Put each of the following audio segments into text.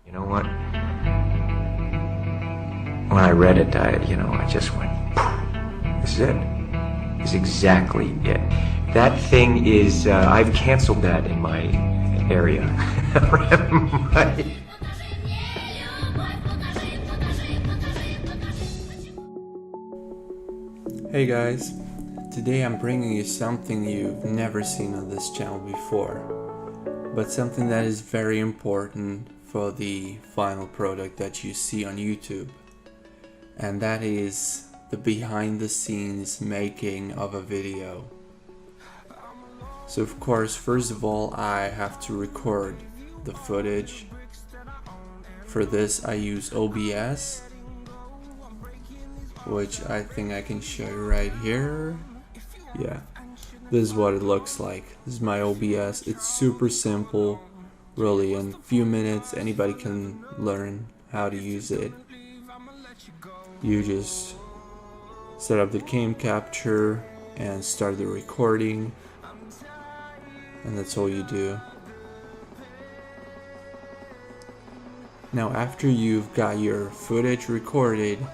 You know what? When I read it, I just went, this is it. This is exactly it. That thing is, I've canceled that in my area. Hey guys, today I'm bringing you something you've never seen on this channel before, but something that is very important for the final product that you see on YouTube, and that is the behind the scenes making of a video. So of course, first of all, I have to record the footage. For this I use OBS, which I think I can show you right here. Yeah, this is what it looks like. This is my OBS. It's super simple, really. In a few minutes anybody can learn how to use it. You just set up the game capture and start the recording, and that's all you do. Now after you've got your footage recorded,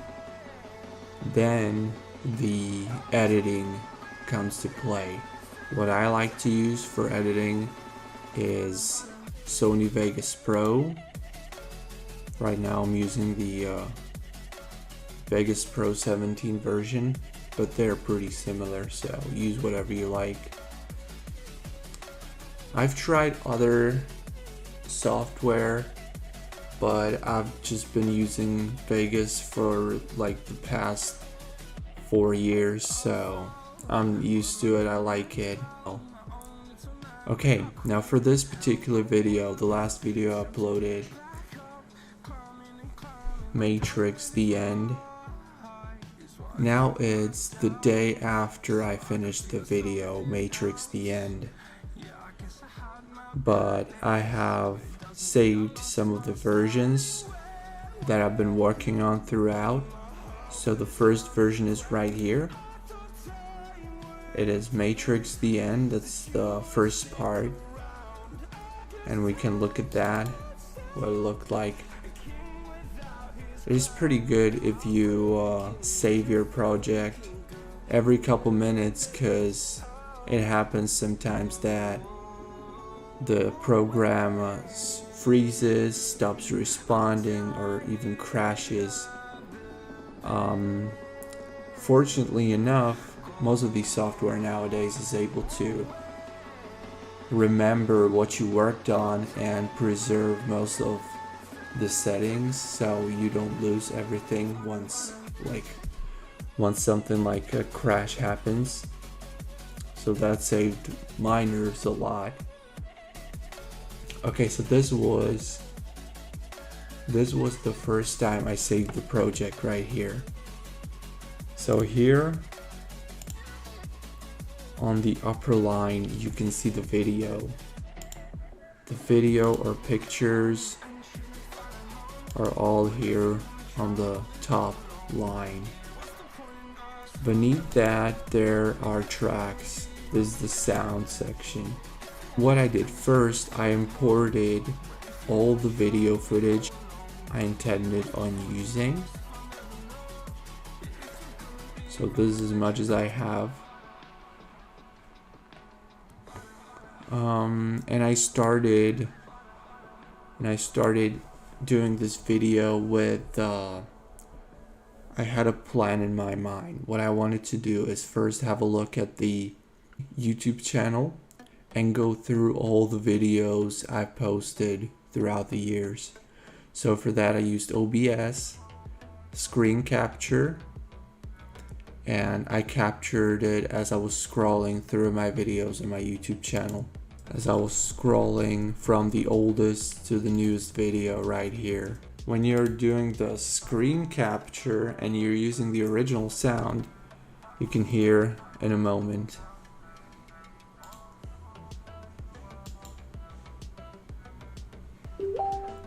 then the editing comes to play. What I like to use for editing is Sony Vegas Pro. Right now I'm using the Vegas Pro 17 version, but they're pretty similar, so use whatever you like. I've tried other software, but I've just been using Vegas for like the past 4 years, so I'm used to it. I like it. Okay, now for this particular video, the last video I uploaded, Matrix the End. Now it's the day after I finished the video, Matrix the End, but I have saved some of the versions that I've been working on throughout. So the first version is right here. It is Matrix the End. That's the first part, and we can look at that, what it looked like. It is pretty good if you save your project every couple minutes, because it happens sometimes that the program freezes, stops responding, or even crashes. Fortunately enough, most of the software nowadays is able to remember what you worked on and preserve most of the settings, so you don't lose everything once something like a crash happens. So that saved my nerves a lot. Okay, so this was the first time I saved the project right here. So here on the upper line you can see the video. The video or pictures are all here on the top line. Beneath that there are tracks. This is the sound section. What I did first, I imported all the video footage I intended on using. So this is as much as I have. And I started doing this video with I had a plan in my mind. What I wanted to do is first have a look at the YouTube channel and go through all the videos I've posted throughout the years. So for that I used OBS, screen capture, and I captured it as I was scrolling through my videos on my YouTube channel. As I was scrolling from the oldest to the newest video right here. When you're doing the screen capture and you're using the original sound, you can hear in a moment.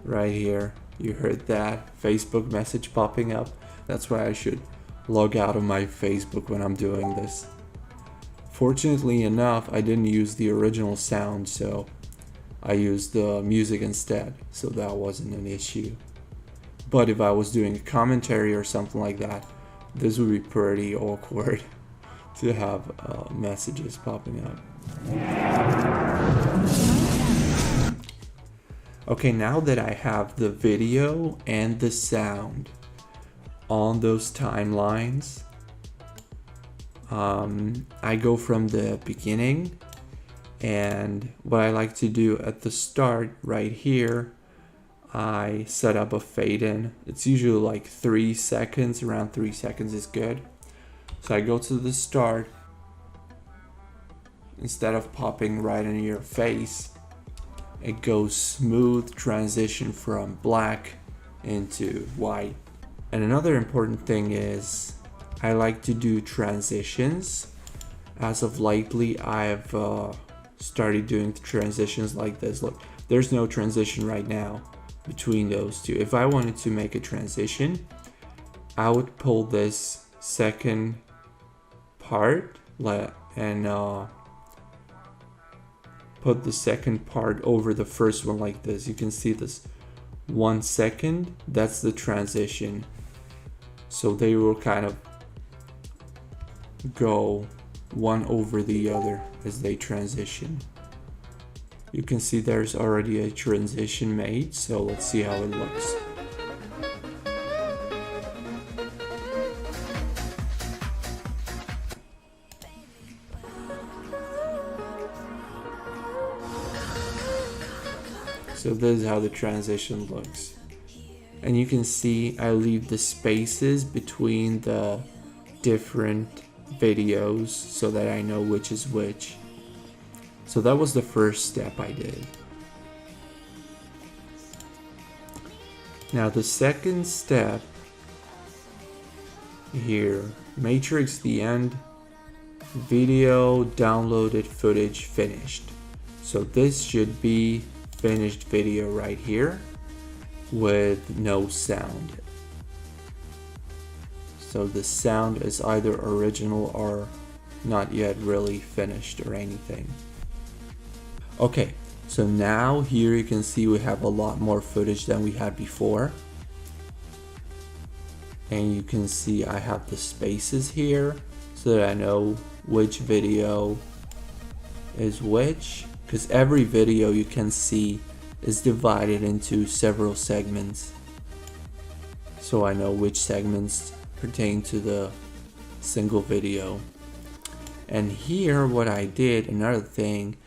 Right here, you heard that Facebook message popping up. That's why I should log out of my Facebook when I'm doing this. Fortunately enough, I didn't use the original sound, so I used the music instead, so that wasn't an issue. But if I was doing a commentary or something like that, this would be pretty awkward to have messages popping up. Okay, now that I have the video and the sound on those timelines, I go from the beginning, and what I like to do at the start right here, I set up a fade in. It's usually like 3 seconds, around 3 seconds is good. So I go to the start, instead of popping right in your face, it goes smooth transition from black into white. And another important thing is I like to do transitions. As of lately, I've started doing transitions like this. Look, there's no transition right now between those two. If I wanted to make a transition, I would pull this second part and put the second part over the first one like this. You can see this 1 second, that's the transition. So they will kind of go one over the other as they transition. You can see there's already a transition made, so let's see how it looks. So this is how the transition looks. And you can see I leave the spaces between the different videos so that I know which is which. So that was the first step I did. Now the second step here, Matrix the end, video downloaded footage finished. So this should be finished video right here with no sound. So the sound is either original or not yet really finished or anything. Okay, so now here you can see we have a lot more footage than we had before. And you can see I have the spaces here so that I know which video is which, because every video you can see is divided into several segments. So I know which segments pertain to the single video. And here what I did, another thing,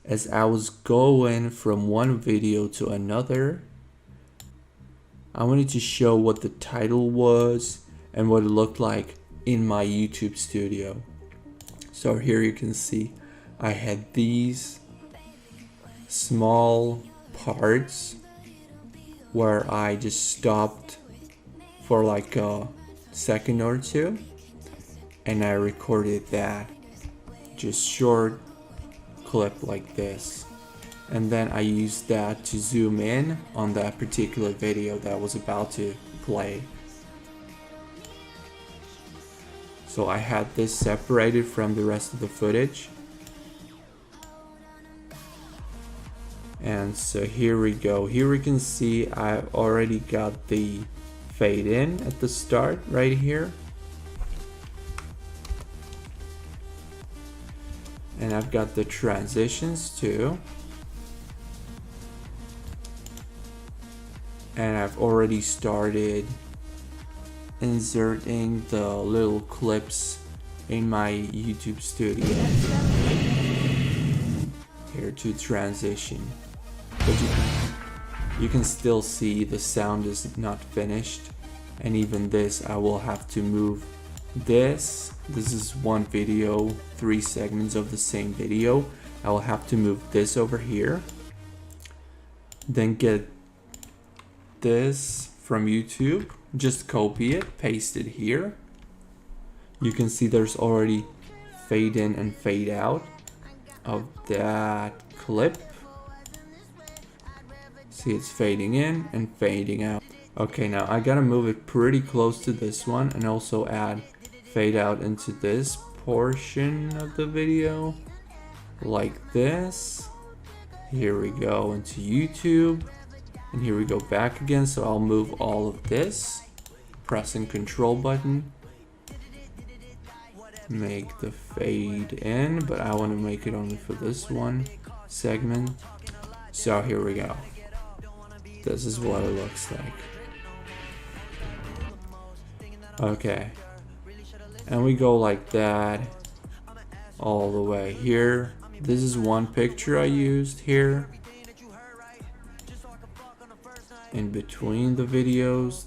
is I was going from one video to another. I wanted to show what the title was and what it looked like in my YouTube studio. So here you can see I had these small parts where I just stopped for like a second or two and I recorded that, just short clip like this, and then I used that to zoom in on that particular video that was about to play. So I had this separated from the rest of the footage. And so here we go. Here we can see I've already got the fade in at the start right here. And I've got the transitions too. And I've already started inserting the little clips in my YouTube studio here to transition. But you can still see the sound is not finished, and even this I will have to move this. This is one video, 3 segments of the same video. I will have to move this over here, then get this from YouTube, just copy it, paste it here. You can see there's already fade in and fade out of that clip. See, it's fading in and fading out. Okay, now I gotta move it pretty close to this one and also add fade out into this portion of the video like this. Here we go into YouTube, and here we go back again. So I'll move all of this, pressing Control button, make the fade in, but I want to make it only for this one segment. So here we go. This is what it looks like. Okay, and we go like that all the way here. This is one picture I used here in between the videos.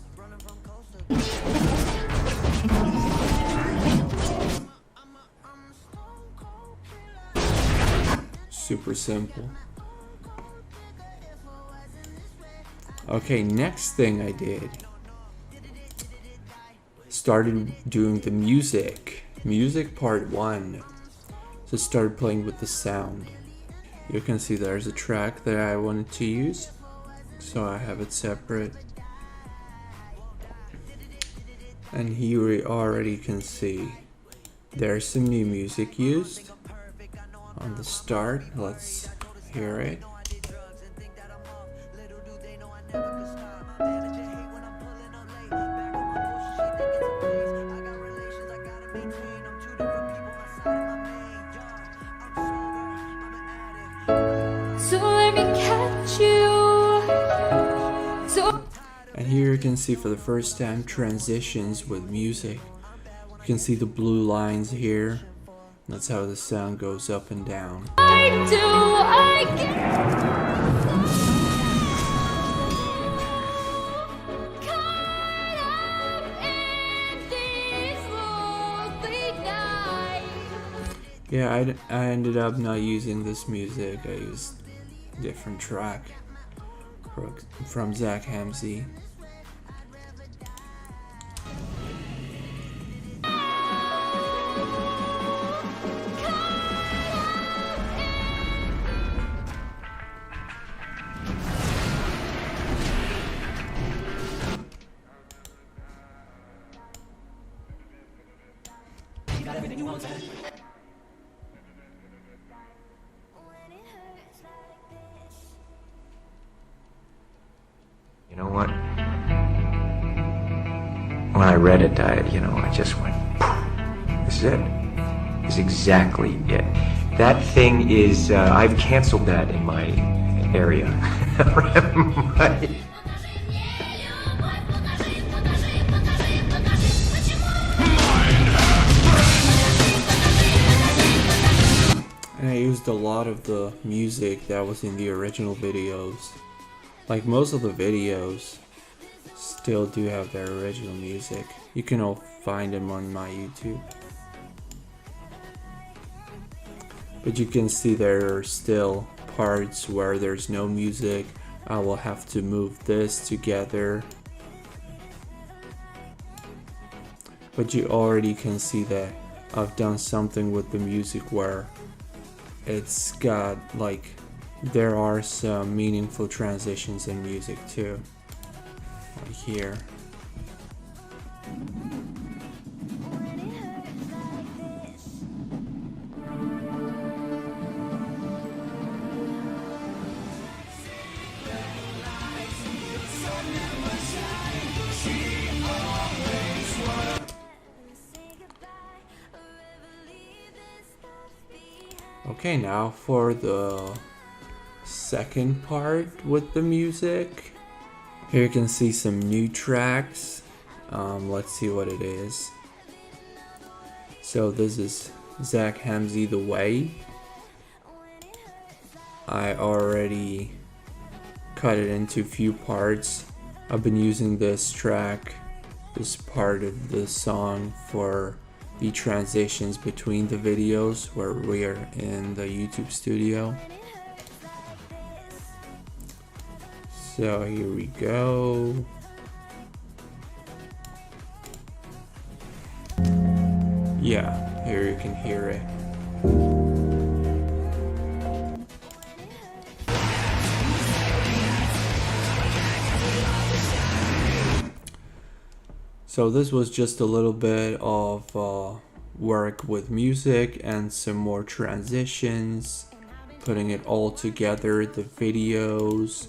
Super simple. Okay, next thing I did, started doing the music part 1. So started playing with the sound. You can see there's a track that I wanted to use, so I have it separate. And here we already can see there's some new music used on the start. Let's hear it. And here you can see for the first time transitions with music. You can see the blue lines here. That's how the sound goes up and down. Yeah, I ended up not using this music. I used a different track from Zach Hamzy. You know what? When I read it, I just went, this is it. This is exactly it. That thing is, I've canceled that in my area. And I used a lot of the music that was in the original videos. Like most of the videos still do have their original music. You can all find them on my YouTube. But you can see there are still parts where there's no music. I will have to move this together. But you already can see that I've done something with the music where it's got like, there are some meaningful transitions in music too, like here. Okay, now for the second part with the music. Here you can see some new tracks. Let's see what it is. So this is Zach Hamzy, The Way. I already cut it into a few parts. I've been using this track, this part of the song, for the transitions between the videos where we are in the YouTube studio. So here we go. Yeah, here you can hear it. So this was just a little bit of work with music and some more transitions, putting it all together, the videos.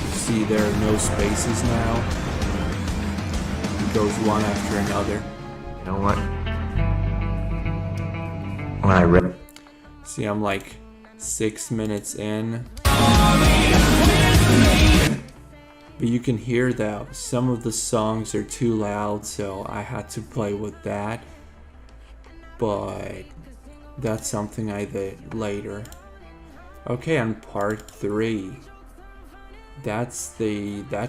You see there are no spaces now. It goes one after another. You know what? When I read... See, I'm like 6 minutes in. But you can hear that some of the songs are too loud, so I had to play with that. But that's something I did later. Okay, on part 3. That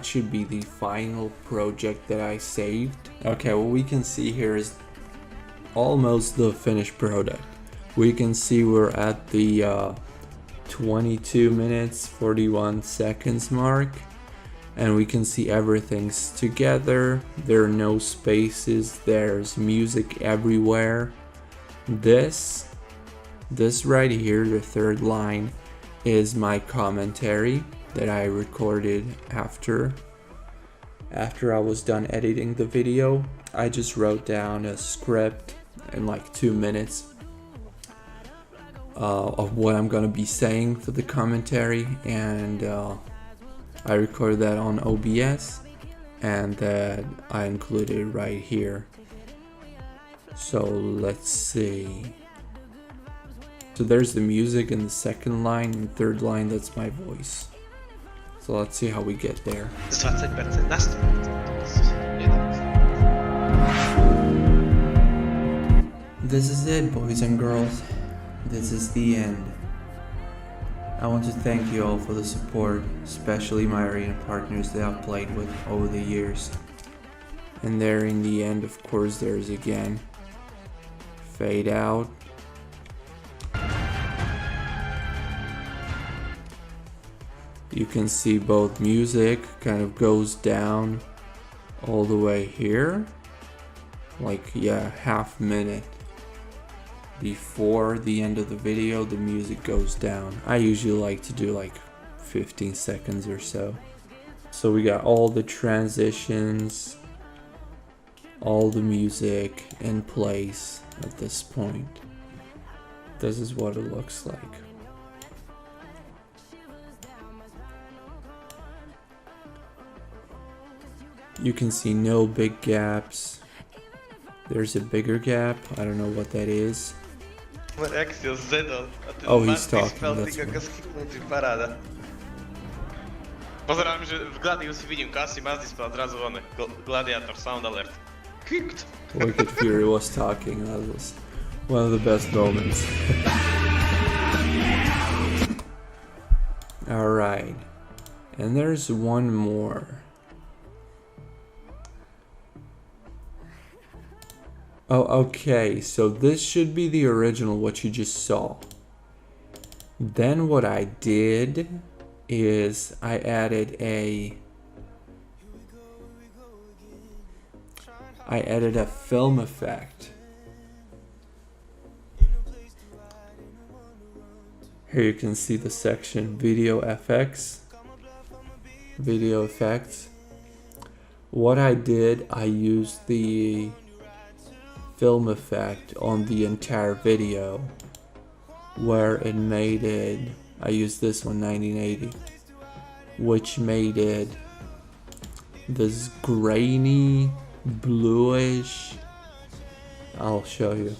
should be the final project that I saved. Okay, what we can see here is almost the finished product. We can see we're at the 22 minutes 41 seconds mark, and we can see everything's together. There are no spaces, there's music everywhere. This right here, the third line, is my commentary that I recorded after I was done editing the video. I just wrote down a script in like 2 minutes of what I'm gonna be saying for the commentary, and I recorded that on OBS, and that I included right here. So let's see. So there's the music in the second line, and third line, that's my voice. So let's see how we get there. 20% na 100%. To jest jeden. This is it, boys and girls. This is the end. I want to thank you all for the support, especially my arena partners that I've played with over the years. And there in the end, of course, there's again fade out. You can see both music kind of goes down all the way here, like, yeah, half minute before the end of the video. The music goes down. I usually like to do like 15 seconds or so. So we got all the transitions, all the music in place at this point. This is what it looks like. You can see no big gaps. There's a bigger gap. I don't know what that is. Reakcja z Zedą, a ten Oh, he's Marty talking, spał that's tylko why. skipnąć parada. Pozdrawiam, że w Gladius widzim Cassie, Mazdi spał od razu one. Gladiator, sound alert. Kicked! Wicked Fury was talking. That was one of the best moments. Alright. And there's one more. Oh, okay. So this should be the original, what you just saw. Then what I did is I added a film effect. Here you can see the section video effects. Video effects. What I did, I used the film effect on the entire video, where it made it, I used this one, 1980, which made it this grainy, bluish. I'll show you.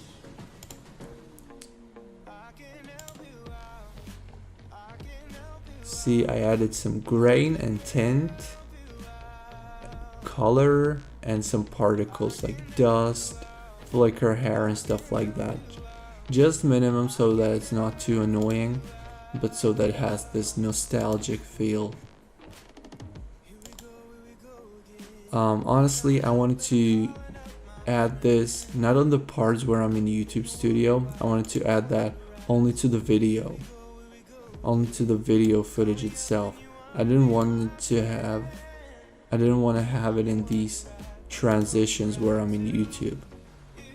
See, I added some grain and tint, color, and some particles like dust, flicker hair, and stuff like that. Just minimum so that it's not too annoying, but so that it has this nostalgic feel. Honestly, I wanted to add this not on the parts where I'm in YouTube Studio. I wanted to add that only to the video, only to the video footage itself. I didn't want to have it in these transitions where I'm in YouTube,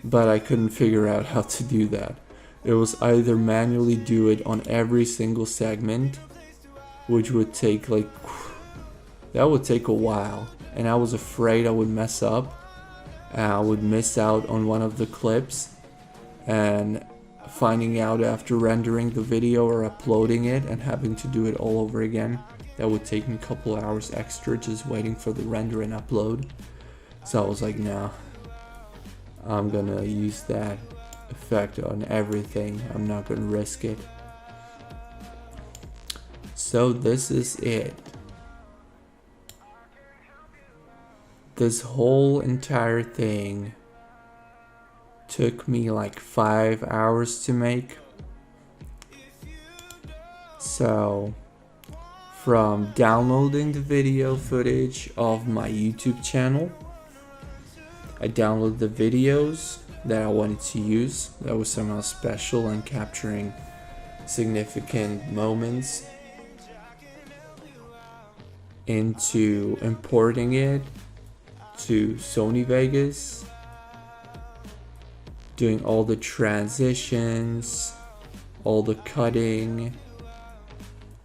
but I couldn't figure out how to do that. It was either manually do it on every single segment, which would take like, that would take a while, and I was afraid I would mess up and I would miss out on one of the clips, and finding out after rendering the video or uploading it and having to do it all over again. That would take me a couple hours extra just waiting for the render and upload. So I was like, nah, I'm gonna use that effect on everything. I'm not gonna risk it. So this is it. This whole entire thing took me like 5 hours to make. So from downloading the video footage of my YouTube channel, I downloaded the videos that I wanted to use that was somehow special and capturing significant moments, into importing it to Sony Vegas, doing all the transitions, all the cutting,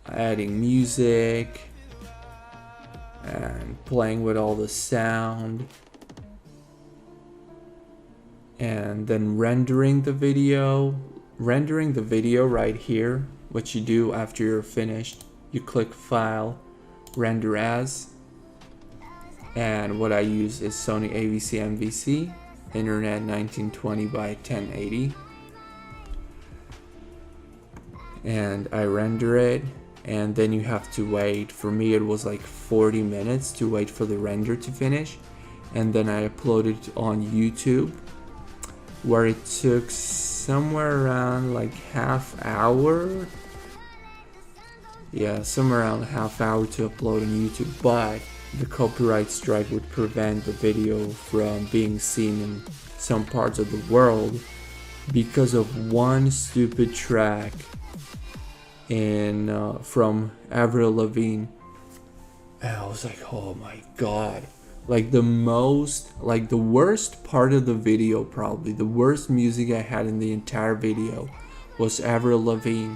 adding music, and playing with all the sound, and then rendering the video. Rendering the video right here, what you do after you're finished, you click File, Render As, and what I use is Sony AVC MVC, Internet 1920 by 1080, and I render it, and then you have to wait. For me it was like 40 minutes to wait for the render to finish, and then I uploaded it on YouTube, where it took somewhere around like half hour. Yeah, somewhere around a half hour to upload on YouTube, but the copyright strike would prevent the video from being seen in some parts of the world because of one stupid track in from Avril Lavigne. And I was like, oh my god. Like the worst part of the video, probably the worst music I had in the entire video was Avril Lavigne,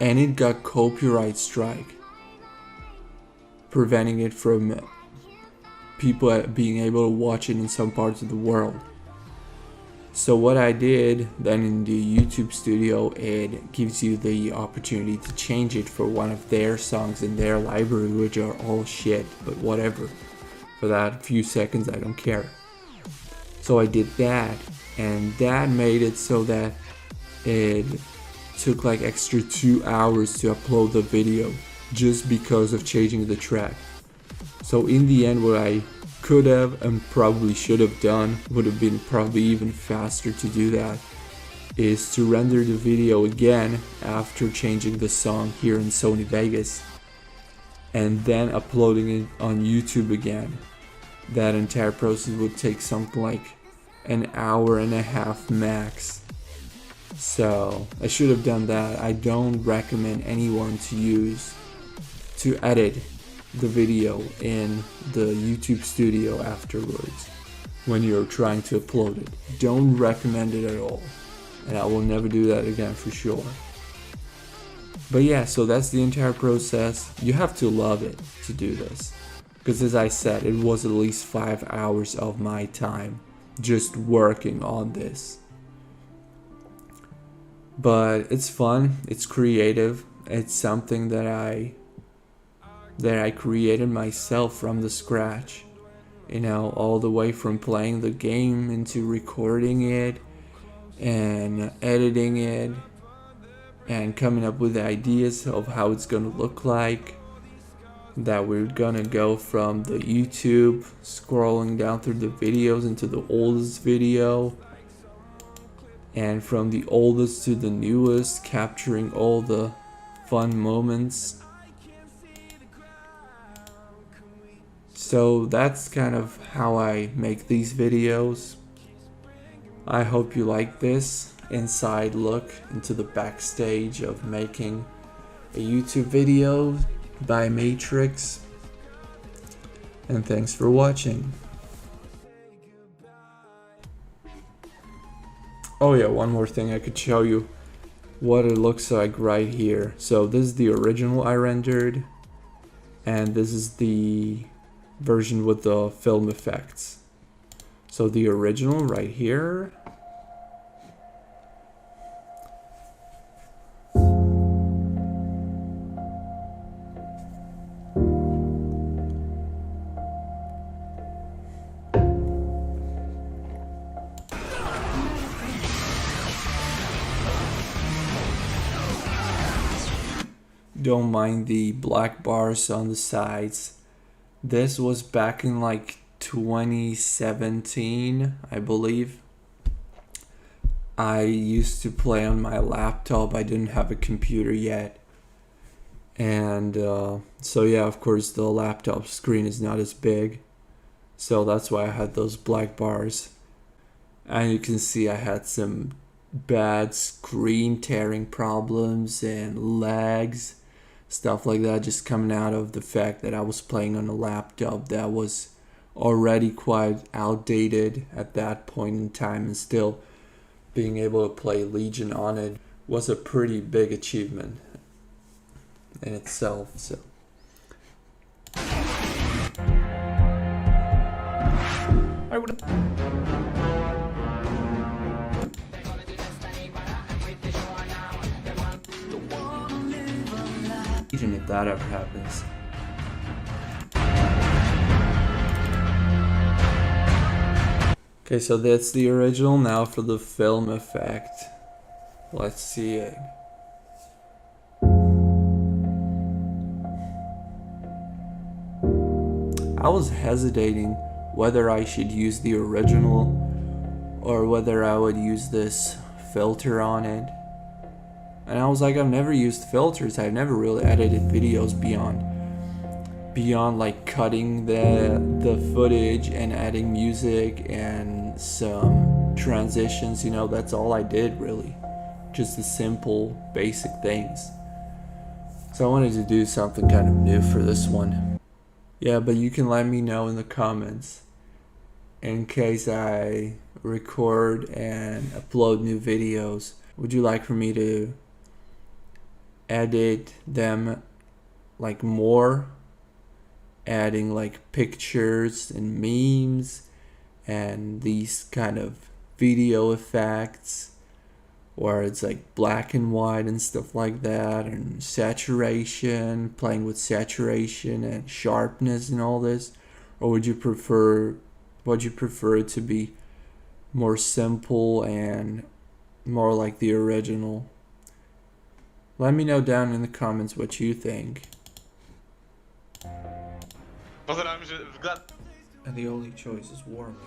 and it got copyright strike, preventing it from people being able to watch it in some parts of the world. So what I did then in the YouTube studio, it gives you the opportunity to change it for one of their songs in their library, which are all shit, but whatever. For that few seconds, I don't care. So I did that, and that made it so that it took like extra 2 hours to upload the video just because of changing the track. So in the end, what I could have and probably should have done would have been probably even faster to do that, is to render the video again after changing the song here in Sony Vegas and then uploading it on YouTube again. That entire process would take something like an hour and a half max. So I should have done that. I don't recommend anyone to edit the video in the YouTube studio afterwards when you're trying to upload it. Don't recommend it at all, and I will never do that again for sure. But yeah, so that's the entire process. You have to love it to do this, because as I said, it was at least 5 hours of my time just working on this. But it's fun, it's creative, it's something that I created myself from the scratch, you know, all the way from playing the game into recording it and editing it and coming up with ideas of how it's gonna look like, that we're gonna go from the YouTube, scrolling down through the videos into the oldest video, and from the oldest to the newest, capturing all the fun moments. So that's kind of how I make these videos. I hope you like this inside look into the backstage of making a YouTube video by MEYTRIX. And thanks for watching. Oh yeah, one more thing, I could show you what it looks like right here. So this is the original I rendered, and this is the version with the film effects. So the original right here, Don't mind the black bars on the sides. This was back in like 2017, I believe. I used to play on my laptop. I didn't have a computer yet. And so yeah, of course the laptop screen is not as big. So that's why I had those black bars. And you can see I had some bad screen tearing problems and lags, stuff like that, just coming out of the fact that I was playing on a laptop that was already quite outdated at that point in time, and still being able to play Legion on it was a pretty big achievement in itself. So I would. Even if that ever happens. Okay, so that's the original. Now for the film effect. Let's see it. I was hesitating whether I should use the original or whether I would use this filter on it. And I was like, I've never used filters. I've never really edited videos beyond like cutting the footage and adding music and some transitions. You know, that's all I did really. Just the simple, basic things. So I wanted to do something kind of new for this one. Yeah, but you can let me know in the comments in case I record and upload new videos. Would you like for me to edit them like more, adding like pictures and memes and these kind of video effects, or it's like black and white and stuff like that, and saturation, playing with saturation and sharpness and all this? Or would you prefer it to be more simple and more like the original? Let me know down in the comments what you think. Pozerám, že vklad... And the only choice is warming.